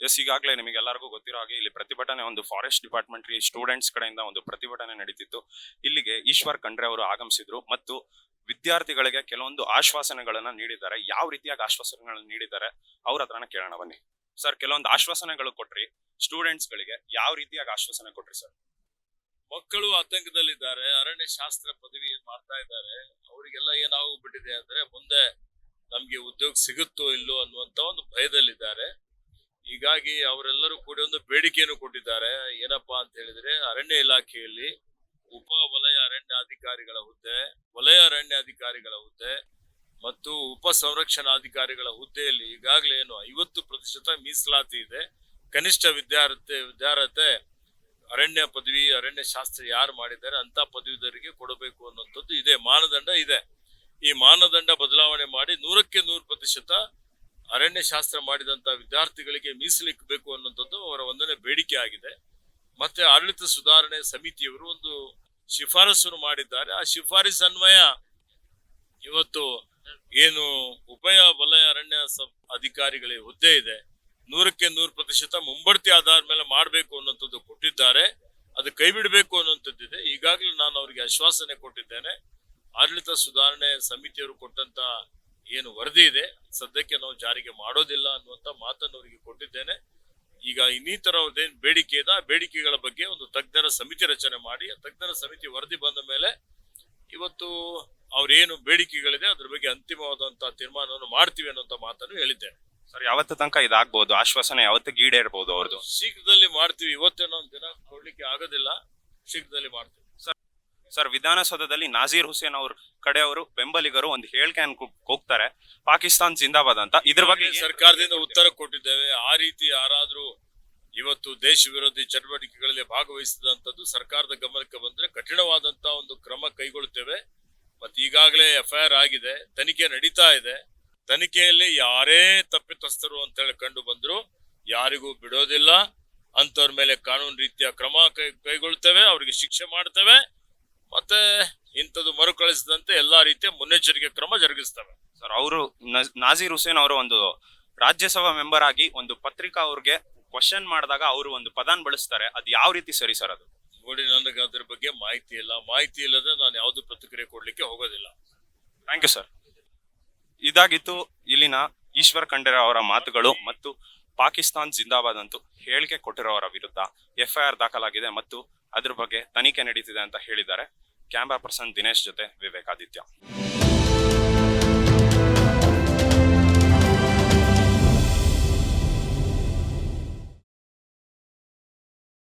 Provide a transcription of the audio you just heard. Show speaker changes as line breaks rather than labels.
S, ಈಗಾಗಲೇ ನಿಮಗೆಲ್ಲರಿಗೂ ಗೊತ್ತಿರೋ ಹಾಗೆ ಇಲ್ಲಿ ಪ್ರತಿಭಟನೆ ಒಂದು ಫಾರೆಸ್ಟ್ ಡಿಪಾರ್ಟ್ಮೆಂಟ್ ಸ್ಟೂಡೆಂಟ್ಸ್ ಕಡೆಯಿಂದ ಒಂದು ಪ್ರತಿಭಟನೆ ನಡೀತಿತ್ತು. ಇಲ್ಲಿಗೆ ಈಶ್ವರ್ ಖಂಡ್ರೆ ಅವರು ಆಗಮಿಸಿದ್ರು ಮತ್ತು ವಿದ್ಯಾರ್ಥಿಗಳಿಗೆ ಕೆಲವೊಂದು ಆಶ್ವಾಸನೆಗಳನ್ನ ನೀಡಿದ್ದಾರೆ. ಯಾವ ರೀತಿಯಾಗಿ ಆಶ್ವಾಸನೆಗಳನ್ನ ನೀಡಿದ್ದಾರೆ ಅವ್ರ ಹತ್ರನ ಕೇಳೋಣ ಬನ್ನಿ. ಸರ್, ಕೆಲವೊಂದು ಆಶ್ವಾಸನೆಗಳು ಕೊಟ್ರಿ ಸ್ಟೂಡೆಂಟ್ಸ್ ಗಳಿಗೆ, ಯಾವ ರೀತಿಯಾಗಿ ಆಶ್ವಾಸನೆ ಕೊಟ್ರಿ ಸರ್?
ಮಕ್ಕಳು ಆತಂಕದಲ್ಲಿದ್ದಾರೆ, ಅರಣ್ಯ ಶಾಸ್ತ್ರ ಪದವಿ ಮಾಡ್ತಾ ಇದ್ದಾರೆ. ಅವರಿಗೆಲ್ಲ ಏನಾಗೋಗ್ಬಿಟ್ಟಿದೆ ಅಂದ್ರೆ ಮುಂದೆ ನಮ್ಗೆ ಉದ್ಯೋಗ ಸಿಗುತ್ತೋ ಇಲ್ಲೋ ಅನ್ನುವಂತ ಒಂದು ಭಯದಲ್ಲಿದ್ದಾರೆ. ಹೀಗಾಗಿ ಅವರೆಲ್ಲರೂ ಕೂಡ ಒಂದು ಬೇಡಿಕೆಯನ್ನು ಕೊಟ್ಟಿದ್ದಾರೆ. ಏನಪ್ಪಾ ಅಂತ ಹೇಳಿದ್ರೆ, ಅರಣ್ಯ ಇಲಾಖೆಯಲ್ಲಿ ಉಪ ವಲಯ ಅರಣ್ಯಾಧಿಕಾರಿಗಳ ಹುದ್ದೆ, ವಲಯ ಅರಣ್ಯಾಧಿಕಾರಿಗಳ ಹುದ್ದೆ ಮತ್ತು ಉಪ ಸಂರಕ್ಷಣಾಧಿಕಾರಿಗಳ ಹುದ್ದೆಯಲ್ಲಿ ಈಗಾಗಲೇ ಏನು 50% ಮೀಸಲಾತಿ ಇದೆ. ಕನಿಷ್ಠ ವಿದ್ಯಾರ್ಹತೆ ಅರಣ್ಯ ಪದವಿ, ಅರಣ್ಯ ಶಾಸ್ತ್ರ ಯಾರು ಮಾಡಿದ್ದಾರೆ ಅಂತ ಪದವೀಧರಿಗೆ ಕೊಡಬೇಕು ಅನ್ನುವಂಥದ್ದು ಇದೆ, ಮಾನದಂಡ ಇದೆ. ಈ ಮಾನದಂಡ ಬದಲಾವಣೆ ಮಾಡಿ 100% ಅರಣ್ಯ ಶಾಸ್ತ್ರ ಮಾಡಿದಂತ ವಿದ್ಯಾರ್ಥಿಗಳಿಗೆ ಮೀಸಲಿಕ್ಕಬೇಕು ಅನ್ನುವಂಥದ್ದು ಅವರ ಒಂದನೇ ಬೇಡಿಕೆ ಆಗಿದೆ. ಮತ್ತೆ ಆಡಳಿತ ಸುಧಾರಣೆ ಸಮಿತಿಯವರು ಒಂದು ಶಿಫಾರಸನ್ನು ಮಾಡಿದ್ದಾರೆ. ಆ ಶಿಫಾರಸು ಅನ್ವಯ ಇವತ್ತು ಏನು ಉಭಯ ವಲಯ ಅರಣ್ಯ ಅಧಿಕಾರಿಗಳ ಹುದ್ದೆ ಇದೆ 100% ಮುಂಬಡ್ತಿ ಆಧಾರ ಮೇಲೆ ಮಾಡಬೇಕು ಅನ್ನುವಂಥದ್ದು ಕೊಟ್ಟಿದ್ದಾರೆ. ಅದು ಕೈ ಬಿಡಬೇಕು ಅನ್ನುವಂಥದ್ದಿದೆ. ಈಗಾಗಲೇ ನಾನು ಅವರಿಗೆ ಆಶ್ವಾಸನೆ ಕೊಟ್ಟಿದ್ದೇನೆ. ಆಡಳಿತ ಸುಧಾರಣೆ ಸಮಿತಿಯವರು ಕೊಟ್ಟಂತ ಏನು ವರದಿ ಇದೆ ಸದ್ಯಕ್ಕೆ ನಾವು ಜಾರಿಗೆ ಮಾಡೋದಿಲ್ಲ ಅನ್ನುವಂತ ಮಾತನ್ನು ಅವರಿಗೆ ಕೊಟ್ಟಿದ್ದೇನೆ. ಈಗ ಇನ್ನಿತರ ಅವ್ರದ್ದೇನು ಬೇಡಿಕೆ ಇದೆ, ಆ ಬೇಡಿಕೆಗಳ ಬಗ್ಗೆ ಒಂದು ತಜ್ಞರ ಸಮಿತಿ ರಚನೆ ಮಾಡಿ, ತಜ್ಞರ ಸಮಿತಿ ವರದಿ ಬಂದ ಮೇಲೆ ಇವತ್ತು ಅವ್ರೇನು ಬೇಡಿಕೆಗಳಿದೆ ಅದ್ರ ಬಗ್ಗೆ ಅಂತಿಮವಾದಂತಹ ತೀರ್ಮಾನವನ್ನು ಮಾಡ್ತೀವಿ ಅನ್ನುವಂತ ಮಾತನ್ನು ಹೇಳಿದ್ದೇನೆ.
ಸರ್, ಯಾವತ್ತ ತನಕ ಇದಾಗಬಹುದು? ಆಶ್ವಾಸನೆ ಯಾವತ್ತಿಗೆ ಈಡೇರಬಹುದು ಅವ್ರದ್ದು?
ಶೀಘ್ರದಲ್ಲಿ ಮಾಡ್ತೀವಿ. ಇವತ್ತೇನೋ ಒಂದು ದಿನ ಕೊಡ್ಲಿಕ್ಕೆ ಆಗೋದಿಲ್ಲ, ಶೀಘ್ರದಲ್ಲಿ ಮಾಡ್ತೀವಿ.
ಸರ್, ವಿಧಾನಸೌಧದಲ್ಲಿ ನಾಜೀರ್ ಹುಸೇನ್ ಅವ್ರ ಕಡೆಯವರು ಬೆಂಬಲಿಗರು ಒಂದು ಹೇಳಿಕೆಯನ್ನು ಹೋಗ್ತಾರೆ, ಪಾಕಿಸ್ತಾನ್ ಜಿಂದಾಬಾದ್ ಅಂತ. ಇದ್ರ ಬಗ್ಗೆ
ಸರ್ಕಾರದಿಂದ ಉತ್ತರ ಕೊಟ್ಟಿದ್ದೇವೆ. ಆ ರೀತಿ ಯಾರಾದ್ರೂ ಇವತ್ತು ದೇಶ ವಿರೋಧಿ ಚಟುವಟಿಕೆಗಳಲ್ಲಿ ಭಾಗವಹಿಸಿದಂತದ್ದು ಸರ್ಕಾರದ ಗಮನಕ್ಕೆ ಬಂದ್ರೆ ಕಠಿಣವಾದಂತ ಒಂದು ಕ್ರಮ ಕೈಗೊಳ್ಳುತ್ತೇವೆ. ಮತ್ತೆ ಈಗಾಗಲೇ FIR ಆಗಿದೆ, ತನಿಖೆ ನಡೀತಾ ಇದೆ. ತನಿಖೆಯಲ್ಲಿ ಯಾರೇ ತಪ್ಪಿತಸ್ಥರು ಅಂತ ಹೇಳಿ ಕಂಡು ಬಂದ್ರು ಯಾರಿಗೂ ಬಿಡೋದಿಲ್ಲ. ಅಂತವ್ರ ಮೇಲೆ ಕಾನೂನು ರೀತಿಯ ಕ್ರಮ ಕೈಗೊಳ್ಳುತ್ತೇವೆ, ಅವ್ರಿಗೆ ಶಿಕ್ಷೆ ಮಾಡ್ತೇವೆ. ಮತ್ತೆ ಇಂಥದ್ದು ಮರುಕಳಿಸದಂತೆ ಎಲ್ಲಾ ರೀತಿಯ ಮುನ್ನೆಚ್ಚರಿಕೆ ಕ್ರಮ ಜರುಗಿಸ್ತವೆ.
ಸರ್, ಅವರು ನಾಜೀರ್ ಹುಸೇನ್ ಅವರು ಒಂದು ರಾಜ್ಯಸಭಾ ಮೆಂಬರ್ ಆಗಿ ಒಂದು ಪತ್ರಿಕಾ ಅವ್ರಿಗೆ ಕ್ವಶನ್ ಮಾಡಿದಾಗ ಅವರು ಒಂದು ಪದಾನ್ ಬಳಸ್ತಾರೆ, ಅದು ಯಾವ ರೀತಿ ಸರಿ ಸರ್? ಅದು
ನೋಡಿ, ನನಗೆ ಅದ್ರ ಬಗ್ಗೆ ಮಾಹಿತಿ ಇಲ್ಲ. ಮಾಹಿತಿ ಇಲ್ಲದೆ ನಾನು ಯಾವ್ದು ಪ್ರತಿಕ್ರಿಯೆ ಕೊಡ್ಲಿಕ್ಕೆ ಹೋಗೋದಿಲ್ಲ.
Thank you sir. ಇದಾಗಿತ್ತು ಇಲ್ಲಿನ ಈಶ್ವರ್ ಖಂಡ್ರೆ ಅವರ ಮಾತುಗಳು ಮತ್ತು ಪಾಕಿಸ್ತಾನ್ ಜಿಂದಾಬಾದ್ ಅಂತೂ ಹೇಳಿಕೆ ಕೊಟ್ಟಿರೋವರ ವಿರುದ್ಧ FIR ದಾಖಲಾಗಿದೆ ಮತ್ತು ಅದ್ರ ಬಗ್ಗೆ ತನಿಖೆ ನಡೀತಿದೆ ಅಂತ ಹೇಳಿದ್ದಾರೆ. ಕ್ಯಾಮ್ರಾ ಪರ್ಸನ್ ದಿನೇಶ್ ಜೊತೆ ವಿವೇಕಾದಿತ್ಯ.